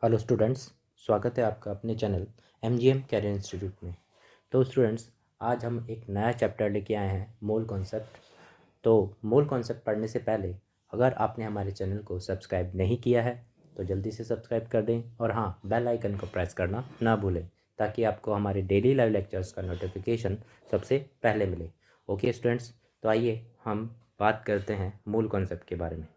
Hello students, स्वागत है आपका अपने चैनल MGM कैरियर इंस्टीट्यूट में। तो स्टूडेंट्स, आज हम एक नया चैप्टर लेके आए हैं, मोल कॉन्सेप्ट। तो मोल कॉन्सेप्ट पढ़ने से पहले अगर आपने हमारे चैनल को सब्सक्राइब नहीं किया है तो जल्दी से सब्सक्राइब कर दें और हाँ, बेल आइकन को प्रेस करना ना भूलें ताकि आपको हमारे डेली लाइव लेक्चर्स का नोटिफिकेशन सबसे पहले मिले। ओके स्टूडेंट्स, तो आइए हम बात करते हैं मूल कॉन्सेप्ट के बारे में।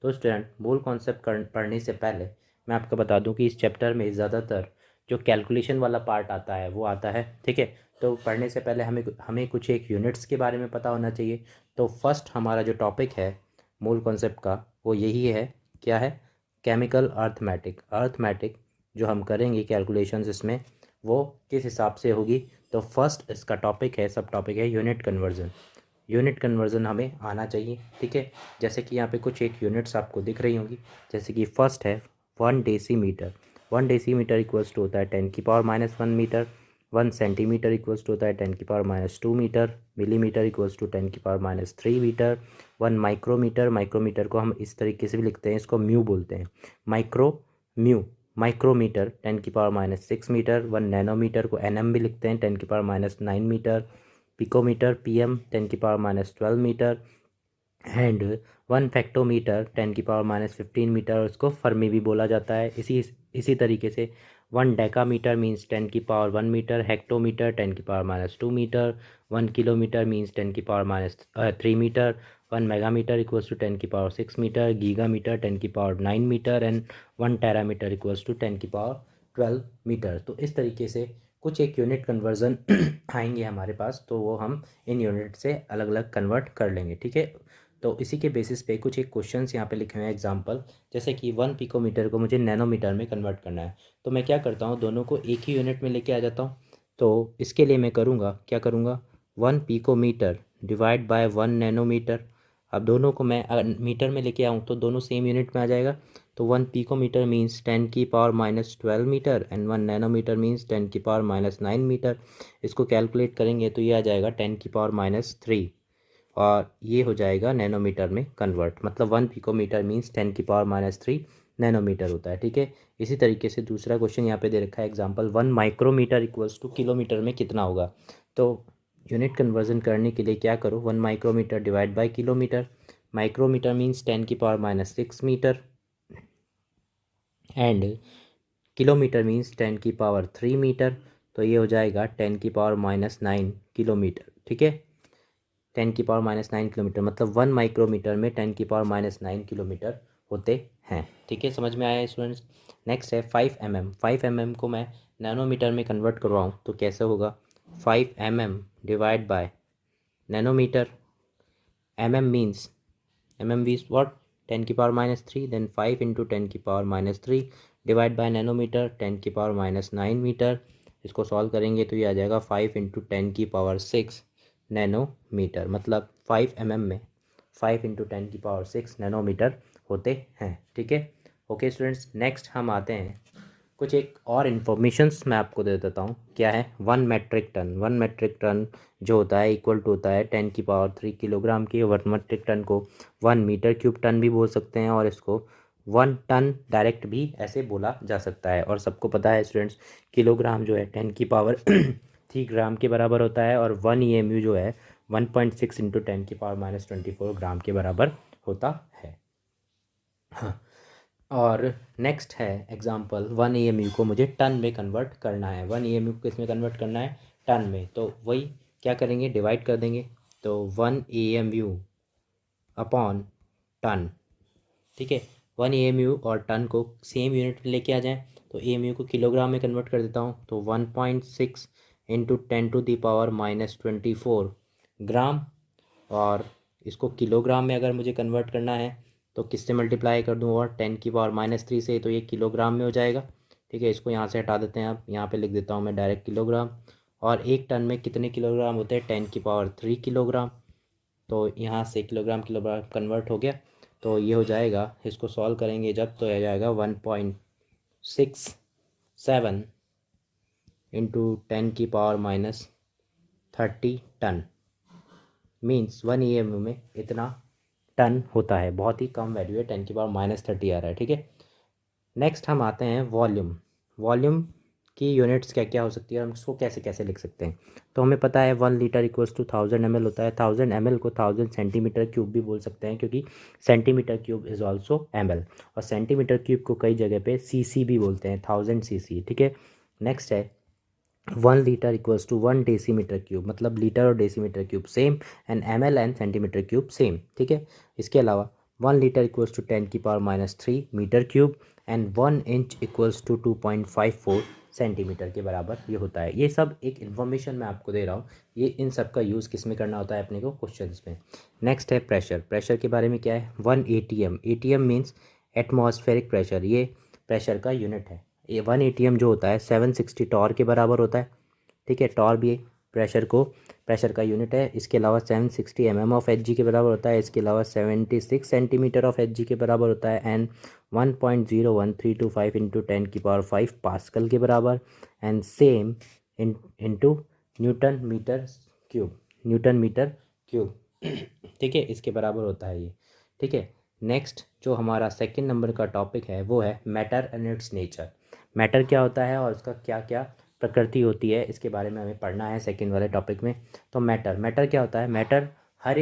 तो स्टूडेंट, मूल कॉन्सेप्ट पढ़ने से पहले मैं आपको बता दूं कि इस चैप्टर में ज़्यादातर जो कैलकुलेशन वाला पार्ट आता है वो आता है। ठीक है, तो पढ़ने से पहले हमें हमें कुछ एक यूनिट्स के बारे में पता होना चाहिए। तो फर्स्ट हमारा जो टॉपिक है मूल कॉन्सेप्ट का वो यही है, क्या है? Chemical arithmetic. अर्थमेटिक जो हम करेंगे कैलकुलेशंस इसमें, वो किस हिसाब से होगी। तो फर्स्ट इसका टॉपिक है, सब टॉपिक है यूनिट कन्वर्जन। यूनिट कन्वर्जन हमें आना चाहिए। ठीक है, जैसे कि यहाँ पे कुछ एक यूनिट्स आपको दिख रही होंगी। जैसे कि फर्स्ट है 1 डेसीमीटर। 1 डेसीमीटर इक्वल्स टू होता है 10⁻⁻1 मीटर। 1 सेंटीमीटर इक्वल्स टू होता है 10⁻⁻2 metre. Millimetre equals to 10⁻⁻3 metre. 1 micrometre, micrometre को हम इस तरीके से भी लिखते हैं, इसको म्यू बोलते हैं, micro mu. Micrometre 10⁻⁻6 metre. 1 nanometre को NM भी लिखते हैं, 10⁻⁹मीटर। Picometre PM 10⁻⁻12 metre. And 1 femtometre 10⁻⁻15 metre, उसको फर्मी भी बोला जाता है। इसी तरीके से 1 decametre means 10⁻1 metre. Hectometre 10⁻⁻2 metre. 1 kilometre means 10⁻⁻3 metre. 1 megametre equals to 10⁻6 metre. Gigametre 10⁻9 metre. And 1 terametre equals to 10⁻12 metre. तो इस तरीके से कुछ एक यूनिट कन्वर्जन आएंगे हमारे पास, तो वो हम इन यूनिट से अलग अलग कन्वर्ट कर लेंगे। ठीक है, तो इसी के बेसिस पे कुछ एक क्वेश्चंस यहाँ पे लिखे हुए हैं एग्जांपल। जैसे कि 1 पिकोमीटर को मुझे नैनोमीटर में कन्वर्ट करना है, तो मैं क्या करता हूँ, दोनों को एक ही यूनिट में लेके आ जाता हूँ। तो इसके लिए मैं करूँगा, क्या करूँगा, 1 पिकोमीटर डिवाइड बाय 1 नैनोमीटर। अब दोनों को मैं अगर मीटर में लेके आऊँ तो दोनों सेम यूनिट में आ जाएगा। तो 1 picometre means 10⁻⁻12 metre and 1 nanometre means 10⁻⁻9 metre. इसको कैलकुलेट करेंगे तो ये आ जाएगा 10⁻3 और ये हो जाएगा नैनोमीटर में कन्वर्ट। मतलब 1 पिकोमीटर मीन्स 10⁻³ नैनोमीटर होता है। ठीक है, इसी तरीके से दूसरा क्वेश्चन यहाँ पे दे रखा है example, 1 micrometre equals to kilometre में कितना होगा। तो यूनिट कन्वर्जन करने के लिए क्या करो, 1 micrometre divide by kilometre. Micrometre means 10⁻⁻6 metre and kilometre means 10⁻³ metre. तो ये हो जाएगा 10⁻⁻9 किलोमीटर। ठीक है, 10⁻⁻9 किलोमीटर, मतलब 1 माइक्रोमीटर में 10⁻⁻9 किलोमीटर होते हैं। ठीक है, समझ में आया स्टूडेंट्स। नेक्स्ट है 5 mm। 5 mm को मैं नैनोमीटर में कन्वर्ट करवाऊँ तो कैसे होगा, 5 mm divide by nanometre. mm means what, 10⁻³ then 5 into 10⁻³ divide by nanometre 10⁻⁹मीटर। इसको सॉल्व करेंगे तो ये आ जाएगा 5 इंटू 10⁻6 नैनोमीटर। मतलब 5 mm में 5 इंटू 10⁻6 नैनोमीटर होते हैं। ठीक है, ओके स्टूडेंट्स, नेक्स्ट हम आते हैं कुछ एक और इन्फॉर्मेशंस मैं आपको दे देता हूँ। क्या है, 1 मेट्रिक टन। 1 मेट्रिक टन जो होता है इक्वल टू होता है 10⁻³ किलोग्राम की। 1 मेट्रिक टन को 1 मीटर क्यूब टन भी बोल सकते हैं और इसको 1 टन डायरेक्ट भी ऐसे बोला जा सकता है। और सबको पता है स्टूडेंट्स, किलोग्राम जो है 10⁻³ ग्राम के बराबर होता है और 1 EMU जो है 1.6 इंटू 10⁻24 ग्राम के बराबर होता है। हाँ, और नेक्स्ट है एग्जांपल, 1 EMU को मुझे टन में कन्वर्ट करना है। 1 EMU को किस में कन्वर्ट करना है, टन में। तो वही क्या करेंगे, डिवाइड कर देंगे। तो 1 EMU अपॉन टन। ठीक है, 1 EMU और टन को सेम यूनिट में लेके आ जाएं तो EMU को किलोग्राम में कन्वर्ट कर देता हूँ। तो 1.6 इंटू 10⁻⁻24 ग्राम। और इसको किलोग्राम में अगर मुझे कन्वर्ट करना है तो किससे मल्टीप्लाई कर दूँ, और 10⁻³ से, तो ये किलोग्राम में हो जाएगा। ठीक है, इसको यहाँ से हटा देते हैं। आप यहाँ पे लिख देता हूँ मैं डायरेक्ट किलोग्राम। और एक टन में कितने किलोग्राम होते हैं, 10⁻³ किलोग्राम। तो यहाँ से किलोग्राम किलोग्राम कन्वर्ट हो गया। तो ये हो जाएगा, इसको सॉल्व करेंगे जब तो यह जाएगा 1.67 इंटू 10⁻30 टन। मीन्स 1 EMU में इतना टन होता है। बहुत ही कम वैल्यू है, 10⁻30 आ रहा है। ठीक है, नेक्स्ट हम आते हैं वॉल्यूम। वॉल्यूम की यूनिट्स क्या क्या हो सकती है और हम उसको कैसे कैसे लिख सकते हैं। तो हमें पता है 1 लीटर इक्वल्स टू 1000 ml होता है। 1000 ml को 1000 सेंटीमीटर क्यूब भी बोल सकते हैं, क्योंकि centimetre cube is also ml, और सेंटीमीटर क्यूब को कई जगह पे cc भी बोलते हैं, 1000 cc। ठीक है। नेक्स्ट है 1 litre equals to 1 decimetre cube, मतलब लीटर और decimetre cube same, and ml and centimetre cube same. ठीक है। इसके अलावा 1 litre equals to 10⁻³ metre cube, and 1 inch equals to 2.54 centimetre के बराबर ये होता है। ये सब एक इन्फॉर्मेशन मैं आपको दे रहा हूँ, ये इन सब का यूज़ किस में करना होता है अपने को, क्वेश्चंस में। नेक्स्ट है प्रेशर। प्रेशर के बारे में क्या है, 1 atm। atm means atmospheric pressure, ये प्रेशर का यूनिट है। ये 1 atm जो होता है 760 टॉर के बराबर होता है। ठीक है। टॉर भी प्रेशर का यूनिट है। इसके अलावा 760 ऑफ एच जी के बराबर होता है। इसके अलावा 76 सेंटीमीटर ऑफ एच जी के बराबर होता है, एंड 1.01325 इंटू 10⁵ पास्कल के बराबर, and same into newton metre cube. ठीक है, इसके बराबर होता है ये। ठीक है। नेक्स्ट जो हमारा सेकंड नंबर का टॉपिक है वो है matter and it's nature. Matter क्या होता है और उसका क्या क्या प्रकृति होती है, इसके बारे में हमें पढ़ना है सेकंड वाले टॉपिक में। तो मैटर क्या होता है, मैटर हर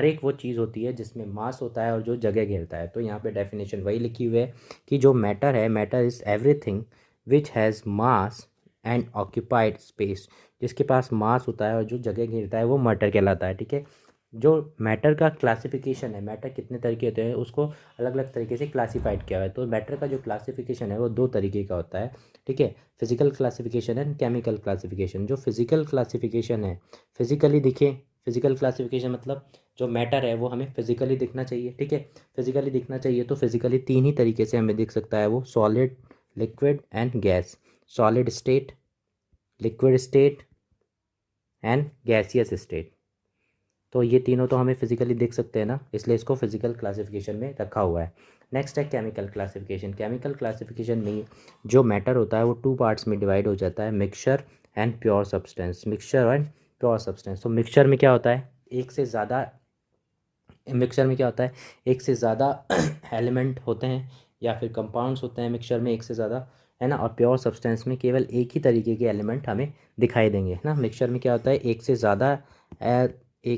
एक वो चीज़ होती है जिसमें मास होता है और जो जगह घेरता है। तो यहाँ पे डेफिनेशन वही लिखी हुई है कि जो मैटर है, matter is everything which has mass and occupied space. जिसके पास मास होता है और जो जगह घेरता है वो मैटर कहलाता है। ठीक है। जो मैटर का क्लासिफिकेशन है, मैटर कितने तरीके होते हैं उसको अलग अलग तरीके से क्लासिफाइड किया हुआ है। तो मैटर का जो क्लासिफिकेशन है वो 2 तरीके का होता है। ठीक है। Physical classification and chemical classification. जो फिजिकल क्लासिफिकेशन है, फिजिकली दिखे, फिजिकल क्लासिफिकेशन मतलब जो मैटर है वो हमें फिजिकली दिखना चाहिए। ठीक है। फिजिकली दिखना चाहिए तो फिजिकली 3 ही तरीके से हमें दिख सकता है वो, solid, liquid and gas. Solid state, liquid state and gaseous state. तो ये तीनों तो हमें फिजिकली दिख सकते हैं ना, इसलिए इसको फिजिकल क्लासिफिकेशन में रखा हुआ है। नेक्स्ट है केमिकल क्लासिफिकेशन। केमिकल क्लासिफिकेशन में जो मैटर होता है वो 2 पार्ट्स में डिवाइड हो जाता है, mixture and pure substance. Mixture and pure substance. तो मिक्सचर में क्या होता है, एक से ज़्यादा एलिमेंट होते हैं या फिर कंपाउंड्स होते हैं मिक्सचर में एक से ज़्यादा, है ना। और प्योर सब्सटेंस में केवल एक ही तरीके के एलिमेंट हमें दिखाई देंगे, है ना। मिक्सचर में क्या होता है, एक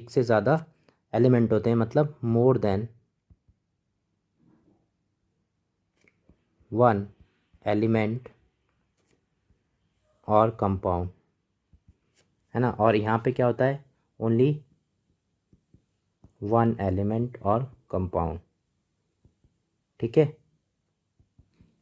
से ज़्यादा एलिमेंट होते हैं, मतलब मोर देन वन एलिमेंट और कंपाउंड, है ना। और यहाँ पे क्या होता है, ओनली वन एलिमेंट और कंपाउंड। ठीक है।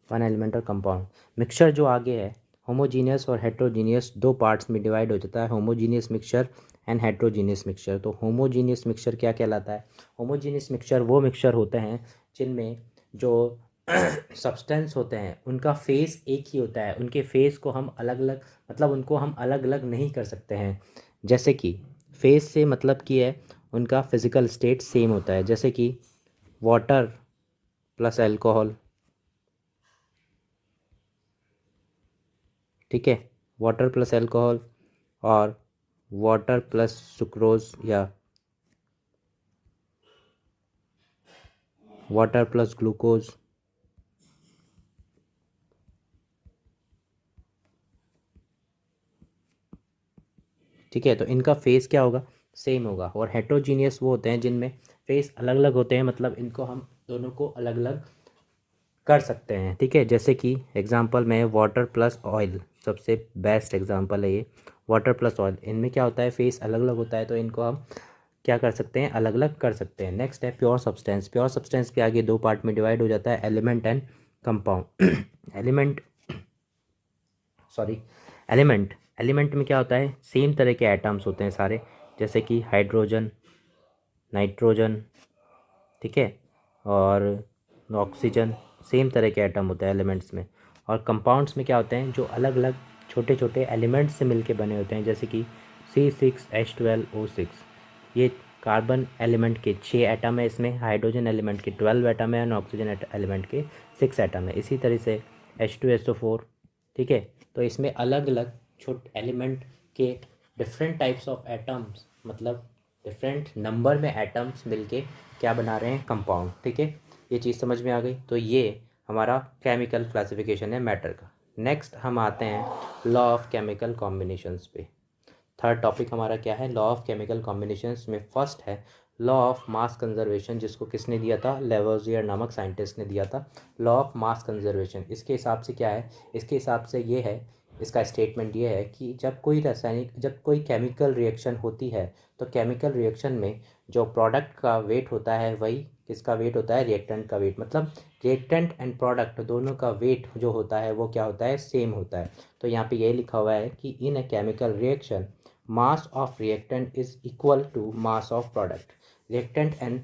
वन एलिमेंट और कंपाउंड। मिक्सचर जो आगे है, होमोजीनियस और हेट्रोजीनियस 2 पार्ट्स में डिवाइड हो जाता है, homogeneous mixture and heterogeneous mixture. तो होमोजीनियस मिक्सचर क्या कहलाता है, होमोजीनियस मिक्सचर वो मिक्सचर होते हैं जिनमें जो सब्सटेंस होते हैं उनका फेस एक ही होता है, उनके फेस को हम अलग अलग, मतलब उनको हम अलग अलग नहीं कर सकते हैं। जैसे कि फेस से मतलब कि है उनका फिजिकल स्टेट सेम होता है, जैसे कि वाटर प्लस अल्कोहल। ठीक है। वाटर प्लस अल्कोहल और वाटर प्लस सुक्रोज या वाटर प्लस ग्लूकोज। ठीक है। तो इनका फेस क्या होगा, सेम होगा। और हेट्रोजीनियस वो होते हैं जिनमें फेस अलग अलग होते हैं, मतलब इनको हम दोनों को अलग अलग कर सकते हैं। ठीक है। जैसे कि एग्जांपल में वाटर प्लस ऑयल, सबसे बेस्ट एग्जांपल है ये। वाटर प्लस ऑयल, इनमें क्या होता है, फेस अलग अलग होता है, तो इनको हम क्या कर सकते हैं, अलग अलग कर सकते हैं। नेक्स्ट है प्योर सब्सटेंस। प्योर सब्सटेंस के आगे 2 पार्ट में डिवाइड हो जाता है, element and compound. Element sorry element में क्या होता है, सेम तरह के एटम्स होते हैं सारे, जैसे कि हाइड्रोजन, नाइट्रोजन। ठीक है। और ऑक्सीजन, सेम तरह के एटम होते हैं एलिमेंट्स में। और कंपाउंड्स में क्या होते हैं, जो अलग अलग छोटे छोटे एलिमेंट्स से मिलके बने होते हैं, जैसे कि C6H12O6। ये कार्बन एलिमेंट के 6 एटम है इसमें, हाइड्रोजन एलिमेंट के 12 एटम है, और ऑक्सीजन एलिमेंट के 6 एटम है। इसी तरह से H2SO4। ठीक है। तो इसमें अलग अलग छोटे एलिमेंट के डिफरेंट टाइप्स ऑफ एटम्स, मतलब डिफरेंट नंबर में एटम्स मिलके क्या बना रहे हैं, कंपाउंड। ठीक है। ये चीज़ समझ में आ गई। तो ये हमारा केमिकल क्लासिफिकेशन है मैटर का। नेक्स्ट हम आते हैं लॉ ऑफ केमिकल कॉम्बिनेशंस पे। थर्ड टॉपिक हमारा क्या है, लॉ ऑफ केमिकल कॉम्बिनेशंस में फर्स्ट है लॉ ऑफ मास कंजर्वेशन, जिसको किसने दिया था, लेवोजियर नामक साइंटिस्ट ने दिया था। लॉ ऑफ मास कंजर्वेशन इसके हिसाब से क्या है, इसके हिसाब से ये है, इसका स्टेटमेंट ये है कि जब कोई केमिकल रिएक्शन होती है तो केमिकल रिएक्शन में जो प्रोडक्ट का वेट होता है वही किसका वेट होता है, रिएक्टेंट का वेट। मतलब रिएक्टेंट एंड प्रोडक्ट दोनों का वेट जो होता है वो क्या होता है, सेम होता है। तो यहाँ पे ये लिखा हुआ है कि in a chemical reaction mass of reactant is equal to mass of product. Reactant and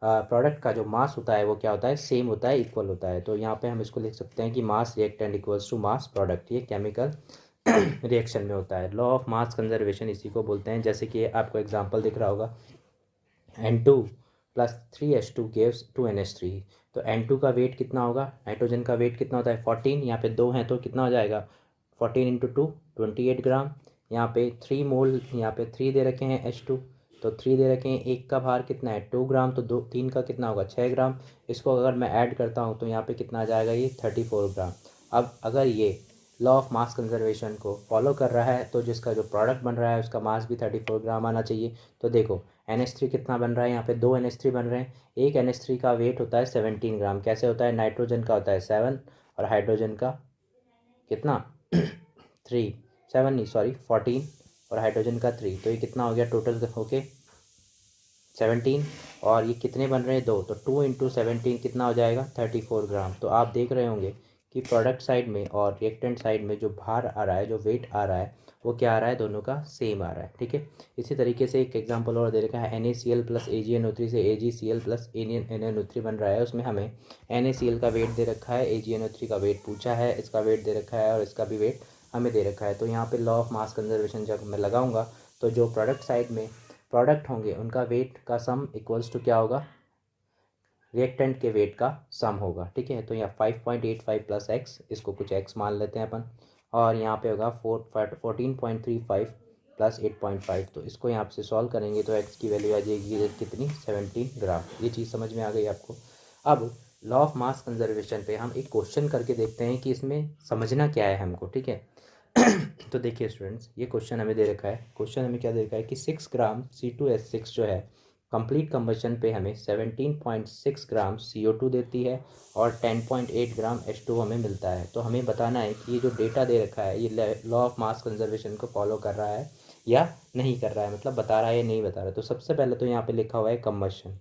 product का जो मास होता है वो क्या होता है, सेम होता है, इक्वल होता है। तो यहाँ पे हम इसको लिख सकते हैं कि mass reactant equals to mass product. ये केमिकल रिएक्शन में होता है। लॉ ऑफ मास कंजर्वेशन इसी को बोलते हैं। जैसे कि आपको एग्जांपल दिख रहा होगा, N2 plus 3H2 gives 2NH3। तो N2 का वेट कितना होगा, नाइट्रोजन का वेट कितना होता है 14, यहाँ पे 2 हैं तो कितना हो जाएगा 14 इंटू 2 28 ग्राम। यहाँ पे 3 मोल, यहाँ पे 3 दे रखे हैं H2, तो 3 दे रखे हैं, एक का भार कितना है 2 ग्राम, तो 3 का कितना होगा 6 ग्राम। इसको अगर मैं ऐड करता हूँ तो यहाँ पे कितना आ जाएगा, ये 34 ग्राम। अब अगर ये लॉ ऑफ मास कंजर्वेशन को फॉलो कर रहा है तो जिसका जो प्रोडक्ट बन रहा है उसका मास भी 34 ग्राम आना चाहिए। तो देखो NH3 कितना बन रहा है, यहाँ पे 2 NH3 बन रहे हैं। एक NH3 का वेट होता है 17 ग्राम। कैसे होता है, नाइट्रोजन का होता है 7 और हाइड्रोजन का कितना 3, 7 नहीं सॉरी 14 और हाइड्रोजन का 3। तो ये कितना हो गया टोटल होके 17, और ये कितने बन रहे हैं 2, तो 2 इंटू 17 कितना हो जाएगा 34 ग्राम। तो आप देख रहे होंगे कि प्रोडक्ट साइड में और रिएक्टेंट साइड में जो भार आ रहा है, जो वेट आ रहा है, वो क्या आ रहा है, दोनों का सेम आ रहा है। ठीक है, इसी तरीके से एक एग्जांपल और दे रखा है, NaCl प्लस AgNO3 से AgCl प्लस NaNO3 बन रहा है। उसमें हमें NaCl का वेट दे रखा है, AgNO3 का वेट पूछा है, इसका वेट दे रखा है और इसका भी वेट हमें दे रखा है। तो यहाँ पे लॉ ऑफ मास कंजर्वेशन जब मैं लगाऊंगा तो जो प्रोडक्ट साइड में प्रोडक्ट होंगे उनका वेट का सम इक्वल्स टू क्या होगा, रिएक्टेंट के वेट का सम होगा। ठीक है, तो यहाँ 5.85 प्लस एक्स, इसको कुछ एक्स मान लेते हैं अपन, और यहाँ पे होगा 14.35 प्लस 8.5। तो इसको यहाँ से सॉल्व करेंगे तो एक्स की वैल्यू आ जाएगी कितनी 17 ग्राम। ये चीज़ समझ में आ गई आपको। अब लॉ ऑफ मास कंजर्वेशन पे हम एक क्वेश्चन करके देखते हैं कि इसमें समझना क्या है हमको। ठीक है तो देखिए स्टूडेंट्स, ये क्वेश्चन हमें दे रखा है। क्वेश्चन हमें क्या दे रखा है कि 6 ग्राम C2H6 जो है कंप्लीट कंबशन पे हमें 17.6 ग्राम CO2 देती है और 10.8 ग्राम H2 हमें मिलता है। तो हमें बताना है कि ये जो डेटा दे रखा है ये लॉ ऑफ मास कंजर्वेशन को फॉलो कर रहा है या नहीं कर रहा है, मतलब बता रहा है या नहीं बता रहा है। तो सबसे पहले तो यहाँ पे लिखा हुआ है कंबशन।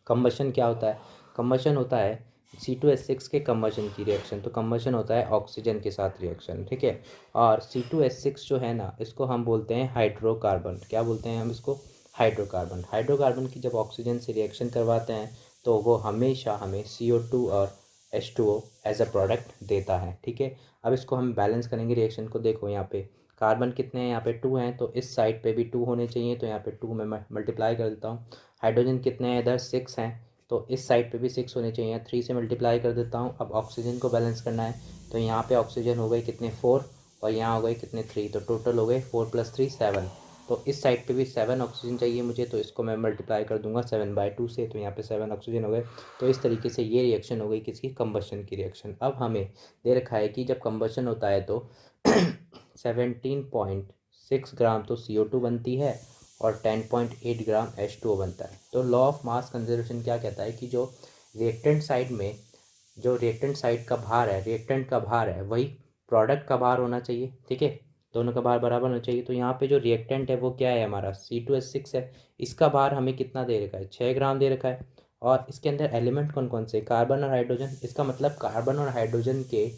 कंबशन क्या होता है, कंबशन होता है C2H6 के कंबशन की रिएक्शन। तो कंबशन होता है ऑक्सीजन के साथ रिएक्शन। ठीक है, और C2H6 जो है ना, इसको हम बोलते हैं हाइड्रोकार्बन। क्या बोलते हैं हम इसको, हाइड्रोकार्बन। हाइड्रोकार्बन की जब ऑक्सीजन से रिएक्शन करवाते हैं तो वो हमेशा हमें CO2 और H2O एज अ प्रोडक्ट देता है। ठीक है, अब इसको हम बैलेंस करेंगे रिएक्शन को। देखो यहाँ पे कार्बन कितने हैं, यहाँ पे 2 हैं, तो इस साइड पे भी 2 होने चाहिए, तो यहाँ पे 2 में मल्टीप्लाई कर देता हूँ। हाइड्रोजन कितने हैं, इधर 6 हैं, तो इस साइड पे भी 6 होने चाहिए, 3 से मल्टीप्लाई कर देता हूँ। अब ऑक्सीजन को बैलेंस करना है, तो यहाँ पे ऑक्सीजन हो गए कितने 4 और यहाँ हो गए कितने 3, तो टोटल हो गए 4 + 3 7। तो इस साइड पे भी 7 ऑक्सीजन चाहिए मुझे, तो इसको मैं मल्टीप्लाई कर दूंगा 7/2 से, तो यहाँ पे 7 ऑक्सीजन हो गए। तो इस तरीके से ये रिएक्शन हो गई किसकी, कंबशन की रिएक्शन। अब हमें दे रखा है कि जब कंबशन होता है तो 17.6 ग्राम तो CO2 बनती है और 10.8 ग्राम H2O बनता है। तो लॉ ऑफ मास कंजर्वेशन क्या कहता है कि जो रिएक्टेंट साइड में जो रिएक्टेंट साइड का भार है, रिएक्टेंट का भार है, वही प्रोडक्ट का भार होना चाहिए। ठीक है, दोनों का भार बराबर होना चाहिए। तो यहाँ पे जो रिएक्टेंट है वो क्या है, हमारा C2H6 है। इसका भार हमें कितना दे रखा है, 6 ग्राम दे रखा है। और इसके अंदर एलिमेंट कौन कौन से, कार्बन और हाइड्रोजन। इसका मतलब कार्बन और हाइड्रोजन के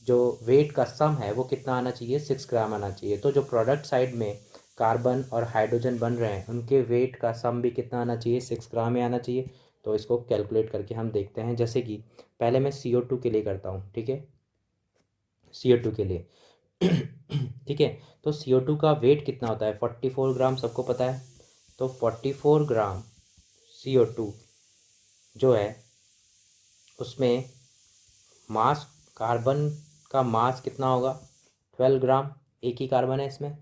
जो वेट का सम है वो कितना आना चाहिए, 6 ग्राम आना चाहिए। तो जो प्रोडक्ट साइड में कार्बन और हाइड्रोजन बन रहे हैं उनके वेट का सम भी कितना आना चाहिए, 6 ग्राम में आना चाहिए। तो इसको कैलकुलेट करके हम देखते हैं। जैसे कि पहले मैं CO2 के लिए करता हूँ। ठीक है, CO2 के लिए ठीक है, तो CO2 का वेट कितना होता है 44 ग्राम, सबको पता है। तो 44 ग्राम CO2 जो है उसमें मास, कार्बन का मास कितना होगा 12 ग्राम, एक ही कार्बन है इसमें।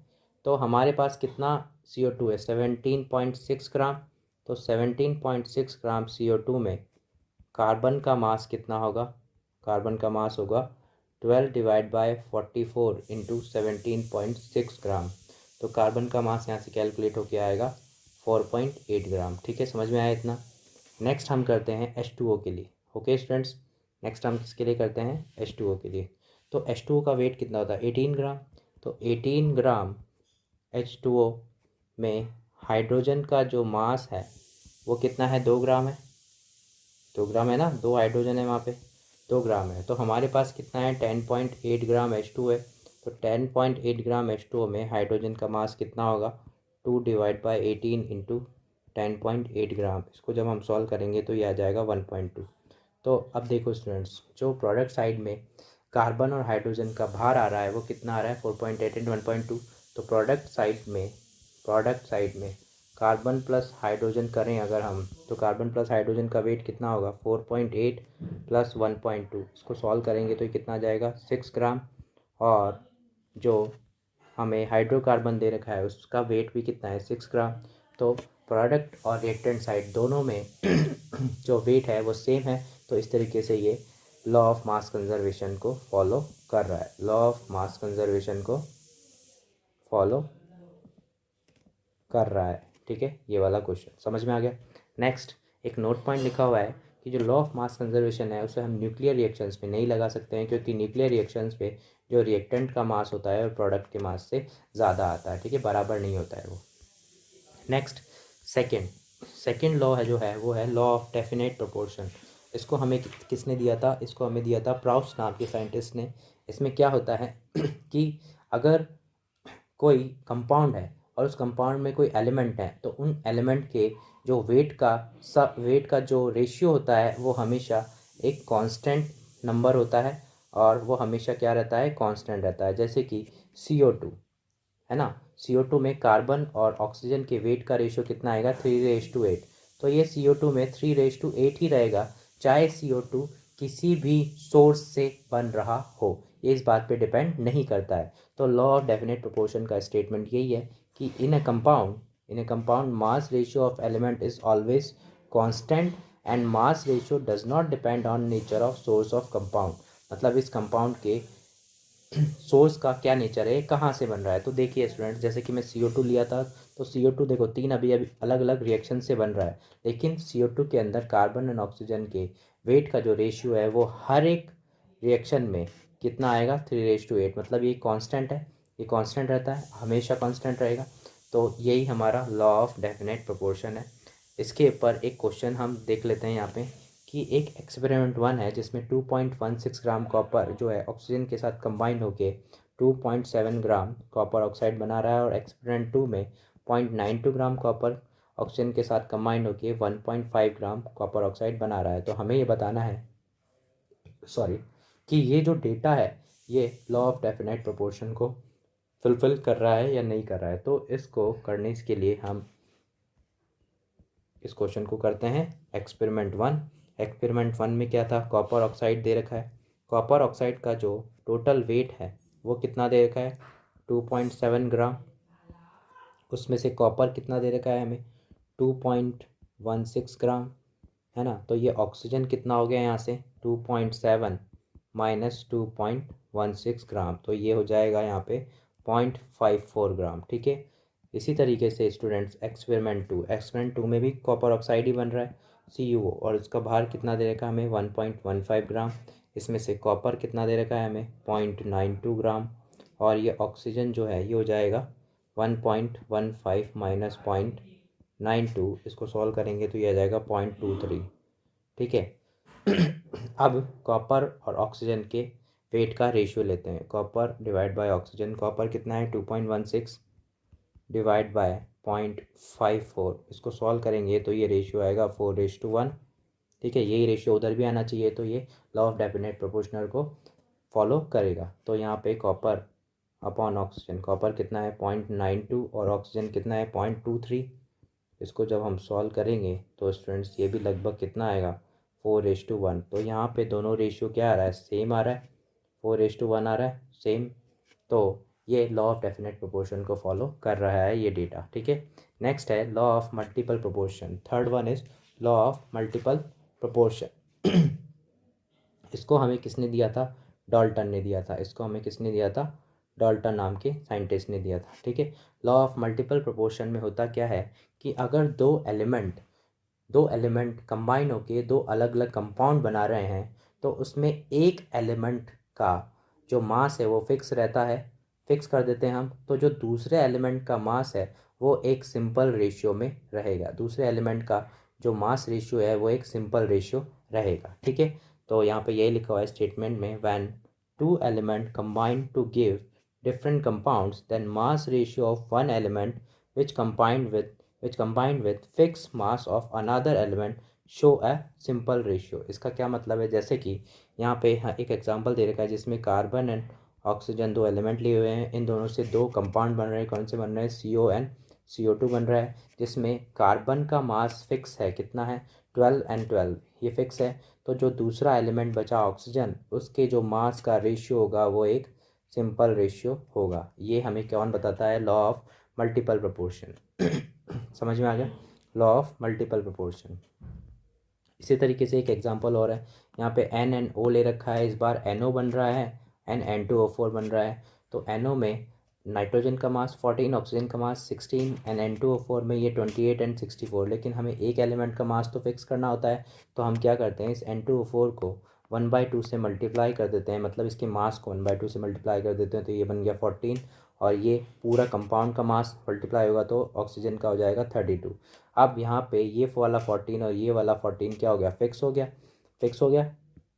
तो हमारे पास कितना CO2 है 17.6 ग्राम। तो 17.6 ग्राम CO2 में कार्बन का मास कितना होगा कार्बन का मास होगा 12 डिवाइड बाय 44 इंटू 17.6 ग्राम। तो कार्बन का मास यहाँ से कैलकुलेट होके आएगा 4.8 ग्राम। ठीक है, समझ में आया इतना। नेक्स्ट हम करते हैं H2O के लिए। ओके स्टूडेंट्स, नेक्स्ट हम किसके लिए करते हैं, H2O के लिए। तो H2O का वेट कितना होता है, 18 ग्राम। तो 18 ग्राम H2O में हाइड्रोजन का जो मास है वो कितना है, 2 ग्राम है। 2 ग्राम है ना, 2 हाइड्रोजन है वहाँ पे, 2 ग्राम है। तो हमारे पास कितना है, 10.8 ग्राम H2 है। तो 10.8 ग्राम H2O में हाइड्रोजन का मास कितना होगा, 2 डिवाइड बाई 18 इंटू 10.8 ग्राम। इसको जब हम सॉल्व करेंगे तो ये आ जाएगा 1.2। तो अब देखो स्टूडेंट्स, जो प्रोडक्ट साइड में कार्बन और हाइड्रोजन का भार आ रहा है वो कितना आ रहा है, 4.8 एंड 1.2। तो प्रोडक्ट साइड में कार्बन प्लस हाइड्रोजन करें अगर हम, तो कार्बन प्लस हाइड्रोजन का वेट कितना होगा, 4.8 प्लस 1.2। इसको सॉल्व करेंगे तो ये कितना आ जाएगा, 6 ग्राम। और जो हमें हाइड्रोकार्बन दे रखा है उसका वेट भी कितना है, 6 ग्राम। तो प्रोडक्ट और रिएक्टेंट साइड दोनों में जो वेट है वो सेम है। तो इस तरीके से ये लॉ ऑफ मास कंजर्वेशन को फॉलो कर रहा है, लॉ ऑफ मास कंजर्वेशन को फॉलो कर रहा है। ठीक है, ये वाला क्वेश्चन समझ में आ गया। नेक्स्ट एक नोट पॉइंट लिखा हुआ है कि जो लॉ ऑफ मास कंजर्वेशन है उसे हम न्यूक्लियर रिएक्शंस पे नहीं लगा सकते हैं, क्योंकि न्यूक्लियर रिएक्शंस पे जो रिएक्टेंट का मास होता है और प्रोडक्ट के मास से ज़्यादा आता है। ठीक है, बराबर नहीं होता है वो। नेक्स्ट सेकेंड लॉ है जो है वो है लॉ ऑफ डेफिनेट प्रोपोर्शन। इसको हमें किसने दिया था, इसको हमें दिया था प्राउस्ट नाम के साइंटिस्ट ने। इसमें क्या होता है कि अगर कोई कंपाउंड है और उस कंपाउंड में कोई एलिमेंट है तो उन एलिमेंट के जो वेट का जो रेशियो होता है वो हमेशा एक कांस्टेंट नंबर होता है, और वो हमेशा क्या रहता है, कांस्टेंट रहता है। जैसे कि CO2 है ना, CO2 में कार्बन और ऑक्सीजन के वेट का रेशियो कितना आएगा, 3:8। तो ये CO2 में 3:8 ही रहेगा, चाहे CO2 किसी भी सोर्स से बन रहा हो, ये इस बात पे डिपेंड नहीं करता है। तो लॉ ऑफ डेफिनेट प्रोपोर्शन का स्टेटमेंट यही है कि in a compound mass ratio of element is always constant and mass ratio does not depend on nature of source of compound. मतलब इस कंपाउंड के सोर्स का क्या नेचर है, कहाँ से बन रहा है। तो देखिए स्टूडेंट, जैसे कि मैं CO2 लिया था, तो CO2 देखो 3 अभी अलग अलग रिएक्शन से बन रहा है, लेकिन CO2 के अंदर कार्बन एंड ऑक्सीजन के वेट का जो रेशियो है वो हर एक रिएक्शन में कितना आएगा, 3:8। मतलब ये कांस्टेंट है, ये कांस्टेंट रहता है, हमेशा कांस्टेंट रहेगा। तो यही हमारा लॉ ऑफ डेफिनेट प्रोपोर्शन है। इसके ऊपर एक क्वेश्चन हम देख लेते हैं यहाँ पे कि एक एक्सपेरिमेंट 1 है जिसमें 2.16 ग्राम कॉपर जो है ऑक्सीजन के साथ कंबाइन होके 2.7 ग्राम कॉपर ऑक्साइड बना रहा है, और एक्सपेरिमेंट 2 में 0.92 ग्राम कॉपर ऑक्सीजन के साथ कंबाइन होके 1.5 ग्राम कॉपर ऑक्साइड बना रहा है। तो हमें ये बताना है कि ये जो डेटा है ये लॉ ऑफ डेफिनेट प्रोपोर्शन को फुलफिल कर रहा है या नहीं कर रहा है। तो इसको करने के लिए हम इस क्वेश्चन को करते हैं। एक्सपेरिमेंट 1 में क्या था, कॉपर ऑक्साइड दे रखा है। कॉपर ऑक्साइड का जो टोटल वेट है वो कितना दे रखा है, 2.7 ग्राम। उसमें से कॉपर कितना दे रखा है हमें, 2.16 ग्राम, है ना। तो ये ऑक्सीजन कितना हो गया यहाँ से, 2.7 माइनस 2.16 ग्राम, तो ये हो जाएगा यहाँ पे 0.54 ग्राम। ठीक है, इसी तरीके से स्टूडेंट्स एक्सपेरिमेंट टू में भी कॉपर ऑक्साइड ही बन रहा है, CuO, और उसका भार कितना दे रखा है हमें, 1.15 ग्राम। इसमें से कॉपर कितना दे रखा है हमें, 0.92 ग्राम, और ये ऑक्सीजन जो है ये हो जाएगा 1.15 माइनस 0.92। इसको सॉल्व करेंगे तो ये आ जाएगा 0.23। ठीक है अब कॉपर और ऑक्सीजन के वेट का रेशियो लेते हैं, copper divide by oxygen. Copper कितना है, 2.16 डिवाइड बाय 0.54। इसको सॉल्व करेंगे तो ये रेशियो आएगा 4:1। ठीक है, यही रेशियो उधर भी आना चाहिए, तो ये लॉ ऑफ डेफिनेट प्रोपोर्शनल को फॉलो करेगा। तो यहाँ पे कॉपर अपॉन ऑक्सीजन, कॉपर कितना है 0.92 और ऑक्सीजन कितना है 0.23। इसको जब हम सॉल्व करेंगे तो स्टूडेंट्स ये भी लगभग कितना आएगा, 4:1। तो यहाँ पे दोनों रेशियो क्या आ रहा है, सेम आ रहा है, 4:1 आ रहा है, सेम। तो ये लॉ ऑफ डेफिनेट प्रोपोर्शन को फॉलो कर रहा है ये डेटा। ठीक है, नेक्स्ट है law of multiple proportion. Third one is law of multiple proportion. इसको हमें किसने दिया था? डाल्टन ने दिया था। इसको हमें किसने दिया था? डाल्टन नाम के साइंटिस्ट ने दिया था। ठीक है। लॉ ऑफ मल्टीपल प्रोपोर्शन में होता क्या है कि अगर दो एलिमेंट कंबाइन होके दो अलग अलग कंपाउंड बना रहे हैं तो उसमें एक एलिमेंट का जो मास है वो फिक्स रहता है, फिक्स कर देते हैं हम। तो जो दूसरे एलिमेंट का मास है वो एक सिंपल रेशियो में रहेगा। दूसरे एलिमेंट का जो मास रेशियो है वो एक सिंपल रेशियो रहेगा। ठीक है। तो यहाँ पे यही लिखा हुआ है स्टेटमेंट में, when two element combine to give different compounds, then mass ratio of one element which combined with fixed mass of another element show a simple ratio। इसका क्या मतलब है? जैसे कि यहाँ पे एक एग्जांपल दे रखा है जिसमें कार्बन एंड ऑक्सीजन दो एलिमेंट लिए हुए हैं। इन दोनों से दो कंपाउंड बन रहे हैं। कौन से बन रहे हैं? CO एंड CO2 बन रहा है, जिसमें कार्बन का मास फिक्स है। कितना है? 12 एंड 12, ये फिक्स है। तो जो दूसरा एलिमेंट बचा ऑक्सीजन, उसके जो मास का रेशियो होगा वो एक सिंपल रेशियो होगा। ये हमें कौन बताता है? Law of multiple proportion. समझ में आ गया? Law of multiple proportion. इसी तरीके से एक एग्जांपल और है। यहाँ पे NNO ले रखा है, इस बार NO बन रहा है, N2O4 बन रहा है। तो NO में नाइट्रोजन का मास 14, ऑक्सीजन का मास 16 एंड N2O4 में ये 28 एंड 64। लेकिन हमें एक एलिमेंट का मास तो फिक्स करना होता है। तो हम क्या करते हैं? इस N2O4 को 1/2 से मल्टीप्लाई कर देते हैं, मतलब इसके मास को 1/2 से मल्टीप्लाई कर देते हैं। तो ये बन गया 14 और ये पूरा कंपाउंड का मास मल्टीप्लाई होगा तो ऑक्सीजन का हो जाएगा 32। अब यहाँ पे ये वाला 14 और ये वाला 14 क्या हो गया? फिक्स हो गया। फिक्स हो गया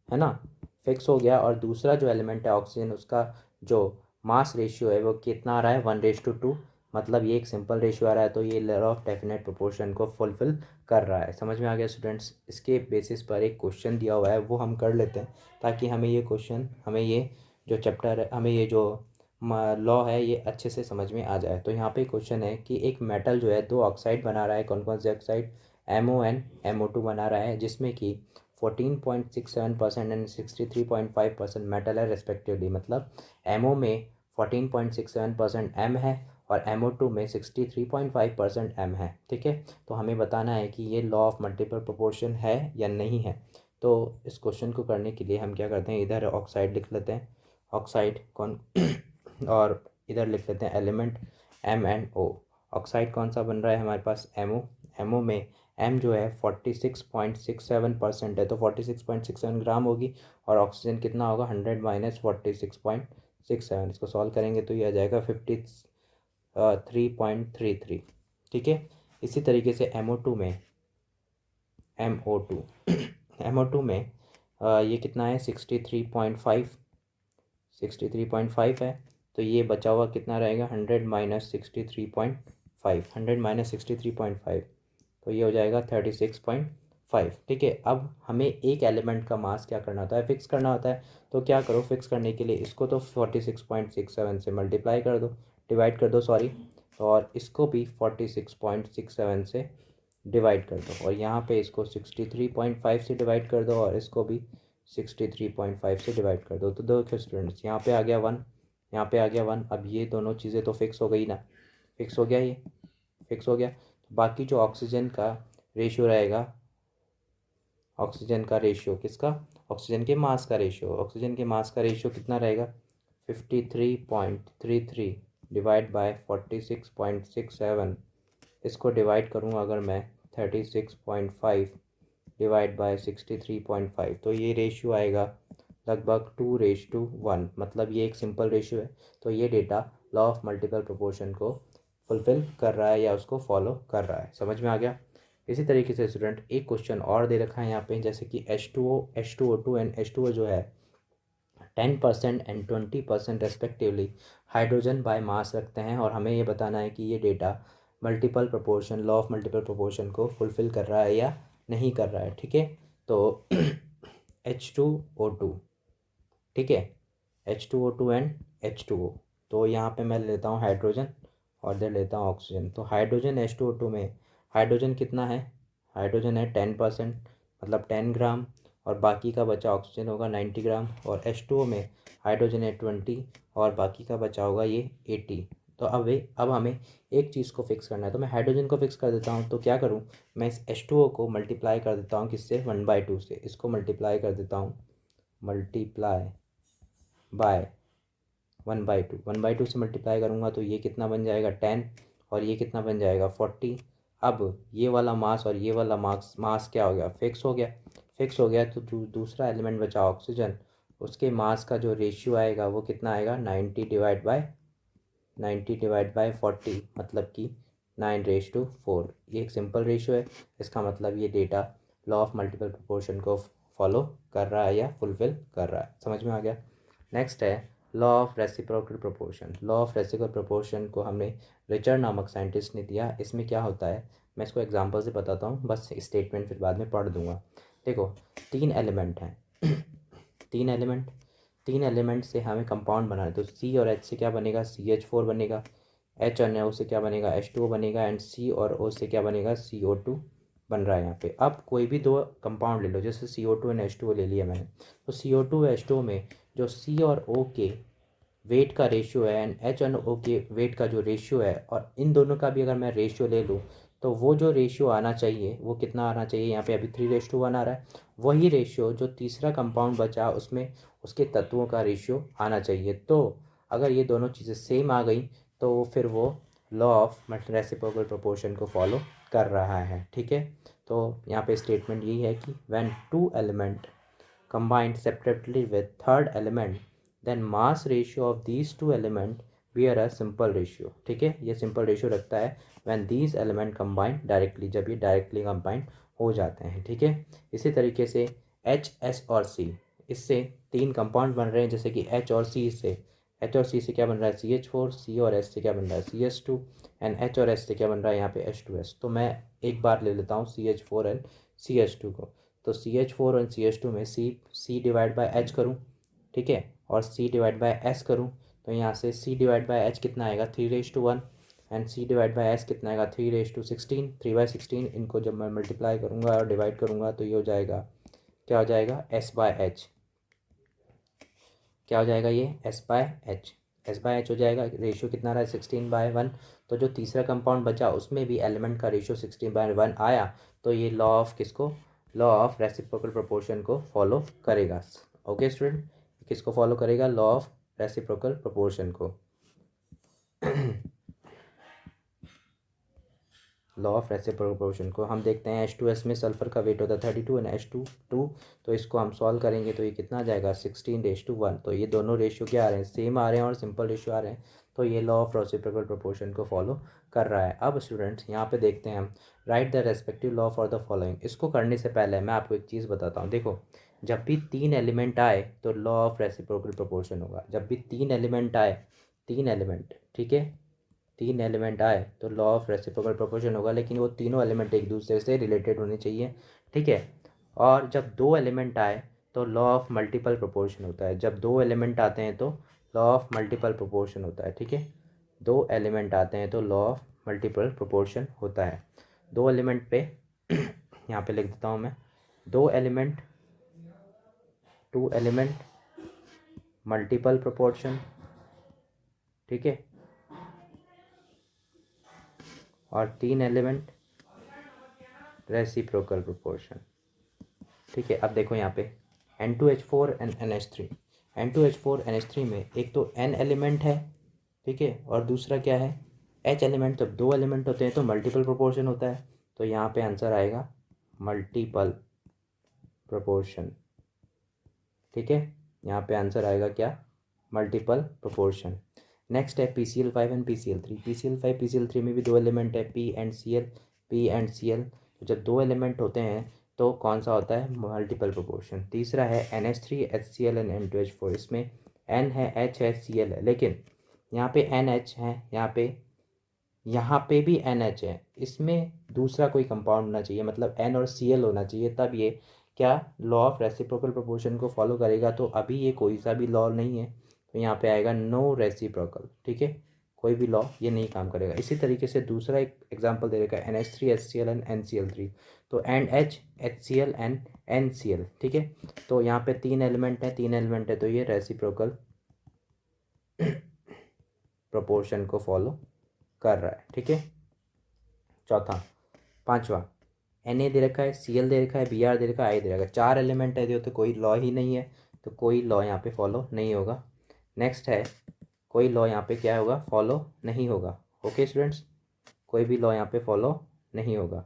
है ना? फिक्स हो गया। और दूसरा जो एलिमेंट है ऑक्सीजन, उसका जो मास रेशियो है वो कितना आ रहा है? 1:2, मतलब ये एक सिंपल रेशियो आ रहा है। तो ये लॉ ऑफ डेफिनेट प्रोपोर्शन को फुलफिल कर रहा है। समझ में आ गया स्टूडेंट्स? इसके बेसिस पर एक क्वेश्चन दिया हुआ है, वो हम कर लेते हैं ताकि हमें ये क्वेश्चन, हमें ये जो चैप्टर है, हमें ये जो लॉ है ये अच्छे से समझ में आ जाए। तो यहाँ पे क्वेश्चन है कि एक मेटल जो है दो ऑक्साइड बना रहा है। कौन कौन से ऑक्साइड? MO एंड MO2 बना रहा है, जिसमें कि 14.67% एंड 63.5% मेटल है रेस्पेक्टिवली। मतलब MO में 14.67% M है और MO2 में 63.5% M है। ठीक है। तो हमें बताना है कि ये लॉ ऑफ मल्टीपल प्रोपोर्शन है या नहीं है। तो इस क्वेश्चन को करने के लिए हम क्या करते हैं? इधर ऑक्साइड लिख लेते हैं, ऑक्साइड कौन और इधर लिख लेते हैं एलिमेंट MnO। ऑक्साइड कौन सा बन रहा है हमारे पास? MO में M जो है 46.67% है, तो 46.67 ग्राम होगी। और ऑक्सीजन कितना होगा? 100 माइनस 46.67। इसको सॉल्व करेंगे तो ये आ जाएगा 53.33। ठीक है। इसी तरीके से MO2 में MO2 में ये कितना है? 63.5 है। तो ये बचा हुआ कितना रहेगा? 100 माइनस 63.5, 100 माइनस 63.5, तो ये हो जाएगा 36.5। ठीक है। अब हमें एक एलिमेंट का मास क्या करना होता है? फिक्स करना होता है। तो क्या करो? फिक्स करने के लिए इसको तो 46.67 से मल्टीप्लाई कर दो, डिवाइड कर दो सॉरी, और इसको भी 46.67 से डिवाइड कर दो, और यहाँ पे इसको 63.5 से डिवाइड कर दो, और इसको भी 63.5 से डिवाइड कर दो। तो देखो स्टूडेंट्स, यहाँ पे आ गया 1, यहाँ पे आ गया 1। अब ये दोनों चीज़ें तो फिक्स हो गई ना? फिक्स हो गया, ये फिक्स हो गया। तो बाकी जो ऑक्सीजन का रेशियो रहेगा, ऑक्सीजन का रेशियो किसका? ऑक्सीजन के मास का रेशियो। ऑक्सीजन के मास का रेशियो कितना रहेगा? 53.33 डिवाइड बाय 46.67। इसको डिवाइड करूँ अगर मैं 36.5 डिवाइड बाय 63.5, तो ये रेशियो आएगा लगभग 2:1। मतलब ये एक सिंपल रेशियो है। तो ये data law of multiple proportion को फुलफिल कर रहा है या उसको फॉलो कर रहा है। समझ में आ गया? इसी तरीके से स्टूडेंट एक क्वेश्चन और दे रखा है यहाँ पे, जैसे कि H2O, H2O2 एंड H2O जो है 10% and 20% respectively hydrogen by mass रखते हैं। और हमें ये बताना है कि ये data multiple proportion, law of multiple proportion को फुलफिल कर रहा है या नहीं कर रहा है। ठीक है। तो H2O2, ठीक है, H2O2 एंड H2O। तो यहाँ पे मैं लेता हूँ हाइड्रोजन और इधर लेता हूँ ऑक्सीजन। तो हाइड्रोजन H2O2 में हाइड्रोजन कितना है? हाइड्रोजन है 10%, मतलब 10 ग्राम, और बाकी का बचा ऑक्सीजन होगा 90 ग्राम। और H2O में हाइड्रोजन है 20 और बाकी का बचा होगा ये 80। तो अब हमें एक चीज़ को फिक्स करना है। तो मैं हाइड्रोजन को फिक्स कर देता हूँ। तो क्या करूँ? मैं इस H2O को मल्टीप्लाई कर देता हूँ किससे? 1/2 से। इसको मल्टीप्लाई कर देता हूँ मल्टीप्लाई बाय 1/2, 1/2 से मल्टीप्लाई करूँगा तो ये कितना बन जाएगा 10 और ये कितना बन जाएगा 40। अब ये वाला मास और ये वाला मास क्या हो गया, फिक्स हो गया। फिक्स हो गया तो जो दूसरा एलिमेंट बचा ऑक्सीजन, उसके मास का जो रेशियो आएगा वो कितना आएगा 90/40, मतलब कि 9:4। ये एक सिंपल रेशियो है। इसका मतलब ये data law of multiple proportion को फॉलो कर रहा है या फुलफिल कर रहा है। समझ में आ गया। नेक्स्ट है law of reciprocal proportion. Law of reciprocal proportion को हमने रिचर्ड नामक साइंटिस्ट ने दिया। इसमें क्या होता है, मैं इसको एग्जांपल से बताता हूँ, बस स्टेटमेंट फिर बाद में पढ़ दूंगा। देखो 3 एलिमेंट हैं तीन एलिमेंट से हमें कंपाउंड बनाना है। तो सी और एच से क्या बनेगा, CH4 बनेगा। एच और ओ से क्या बनेगा, H2O बनेगा। एंड सी और ओ से क्या बनेगा, CO2 बन रहा है यहाँ पे। अब कोई भी दो कंपाउंड ले लो, जैसे CO2 एंड H2O ले लिया मैंने, तो CO2 और H2O में जो C और O के वेट का रेशियो है एंड एच एंड ओ के वेट का जो रेशियो है, और इन दोनों का भी अगर मैं रेशियो ले लूँ तो वो जो रेशियो आना चाहिए वो कितना आना चाहिए, यहाँ पे अभी 3:1 आ रहा है। वही रेशियो जो तीसरा कंपाउंड बचा उसमें उसके तत्वों का रेशियो आना चाहिए। तो अगर ये दोनों चीज़ें सेम आ गई तो फिर वो लॉ ऑफ रेसिप्रोकल प्रोपोर्शन को फॉलो कर रहा है। ठीक है, तो यहाँ पे स्टेटमेंट यही है कि when 2 element combined separately with third element, then mass ratio of these two element bear a simple ratio। ठीक है, ये simple ratio रखता है when these element combine directly, जब ये directly combine हो जाते हैं। ठीक है, इसी तरीके से H, S और C, इससे 3 कंपाउंड बन रहे हैं, जैसे कि H और C से क्या बन रहा है CH4, C और S से क्या बन रहा है CS2 एंड H और S से क्या बन रहा है यहाँ पे H2S। तो मैं एक बार ले लेता हूँ CH4 एंड CH2 को। तो CH4 और CH2 में C डिवाइड बाय H करूँ, ठीक है, और C डिवाइड बाय S करूँ, तो यहाँ से C डिवाइड बाय H कितना आएगा 3:1 and C divide by S कितना आएगा 3:16, 3/16। इनको जब मैं मल्टीप्लाई करूँगा और डिवाइड करूँगा तो ये हो जाएगा, क्या हो जाएगा S/H। क्या हो जाएगा ये S/H हो जाएगा। रेशियो कितना रहा है 16/1। तो जो तीसरा कंपाउंड बचा उसमें भी एलिमेंट का रेशियो 16/1 आया। तो ये लॉ ऑफ किसको, लॉ ऑफ रेसिप्रोकल प्रोपोर्शन को फॉलो करेगा। ओके स्टूडेंट, किसको फॉलो करेगा, लॉ ऑफ रेसिप्रोकल प्रोपोर्शन को। लॉ ऑफ रेसिप्रोकल प्रोपोर्शन को हम देखते हैं। H2S में सल्फर का वेट होता है 32 एंड H2 तो इसको हम सॉल्व करेंगे तो ये कितना आ जाएगा 16:1। तो ये दोनों रेशियो क्या आ रहे हैं, सेम आ रहे हैं और सिंपल रेशियो आ रहे हैं। तो ये लॉ ऑफ रेसिप्रोकल प्रोपोर्शन को फॉलो कर रहा है। अब स्टूडेंट्स यहाँ पे देखते हैं हम, right the respective law for the following. इसको करने से पहले मैं आपको एक चीज़ बताता हूँ। देखो, जब भी 3 एलिमेंट आए तो लॉ ऑफ रेसिप्रोकल प्रोपोर्शन होगा। जब भी 3 एलिमेंट आए, 3 एलिमेंट, ठीक है, 3 एलिमेंट आए तो लॉ ऑफ रेसिप्रोकल प्रोपोर्शन होगा, लेकिन वो तीनों एलिमेंट एक दूसरे से रिलेटेड होने चाहिए। ठीक है, और जब 2 एलिमेंट आए तो लॉ ऑफ मल्टीपल प्रोपोर्शन होता है। जब 2 एलिमेंट आते हैं तो लॉ ऑफ मल्टीपल प्रोपोर्शन होता है। ठीक है, 2 एलिमेंट आते हैं तो लॉ ऑफ मल्टीपल प्रोपोर्शन होता है। 2 एलिमेंट पे यहाँ पे लिख देता हूँ मैं, 2 एलिमेंट, 2 एलिमेंट मल्टीपल प्रोपोर्शन, ठीक है, और 3 एलिमेंट रेसिप्रोकल प्रोपोर्शन। ठीक है, अब देखो यहाँ पे N2H4 and NH3, N2H4 NH3 में एक तो N एलिमेंट है, ठीक है, और दूसरा क्या है H एलिमेंट। जब 2 एलिमेंट होते हैं तो मल्टीपल प्रोपोर्शन होता है। तो यहाँ पे आंसर आएगा मल्टीपल प्रोपोर्शन। ठीक है, यहाँ पे आंसर आएगा क्या, मल्टीपल प्रोपोर्शन। नेक्स्ट है PCl5 and PCl3। PCl5 PCl3 में भी 2 एलिमेंट है P एंड Cl। तो जब 2 एलिमेंट होते हैं तो कौन सा होता है, मल्टीपल प्रोपोर्शन। तीसरा है NH3 HCl एंड N2H4। इसमें N है, H है, Cl है, लेकिन यहाँ पे NH है, यहाँ पे भी NH है। इसमें दूसरा कोई कंपाउंड होना चाहिए, मतलब N और Cl होना चाहिए, तब ये क्या लॉ ऑफ रेसिप्रोकल प्रोपोर्शन को फॉलो करेगा। तो अभी ये कोई सा भी लॉ नहीं है, तो यहाँ पे आएगा नो रेसिप्रोकल। ठीक है, कोई भी लॉ ये नहीं काम करेगा। इसी तरीके से दूसरा एक एग्जांपल दे रखा है NH3 HCl एंड NCl3। तो NH HCl एंड NCl, ठीक है, तो यहाँ पे 3 एलिमेंट है तो ये रेसिप्रोकल प्रोपोर्शन को फॉलो कर रहा है। ठीक है, चौथा, पांचवा, Na दे रखा है, Cl दे रखा है, Br दे रखा है, I दे रखा है। 4 एलिमेंट है जो तो कोई लॉ ही नहीं है। तो कोई लॉ यहाँ पे फॉलो नहीं होगा। नेक्स्ट है कोई लॉ यहाँ पे क्या होगा, फॉलो नहीं होगा। ओके स्टूडेंट्स, कोई भी लॉ यहाँ पे फॉलो नहीं होगा।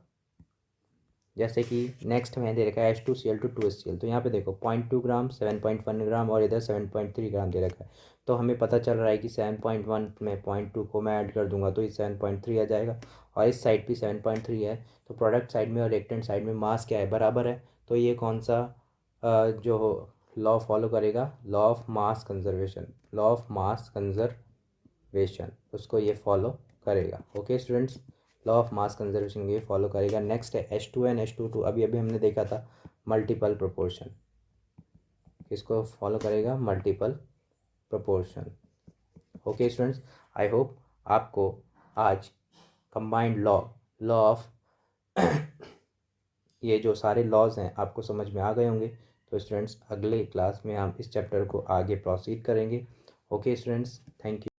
जैसे कि नेक्स्ट में दे रखा है H2Cl टू 2HCl, तो यहाँ पे देखो 0.2 ग्राम, 7.1 ग्राम और इधर 7.3 ग्राम दे रखा है। तो हमें पता चल रहा है कि 7.1 में 0.2 को मैं ऐड कर दूंगा तो ये 7.3 आ जाएगा, और इस साइड भी 7.3 है। तो प्रोडक्ट साइड में और रिएक्टेंट साइड में मास क्या है, बराबर है। तो ये कौन सा जो लॉ फॉलो करेगा, law of mass conservation, law of mass conservation, उसको ये फॉलो करेगा। Okay students, law of mass conservation ये फॉलो करेगा। नेक्स्ट है H2n H2 अभी अभी हमने देखा था मल्टीपल प्रोपोर्शन, इसको फॉलो करेगा multiple proportion. Okay students, I hope आपको आज कंबाइंड लॉ, लॉ ऑफ ये जो सारे लॉज हैं आपको समझ में आ गए होंगे। तो स्टूडेंट्स अगले क्लास में हम इस चैप्टर को आगे प्रोसीड करेंगे। Okay students, thank you.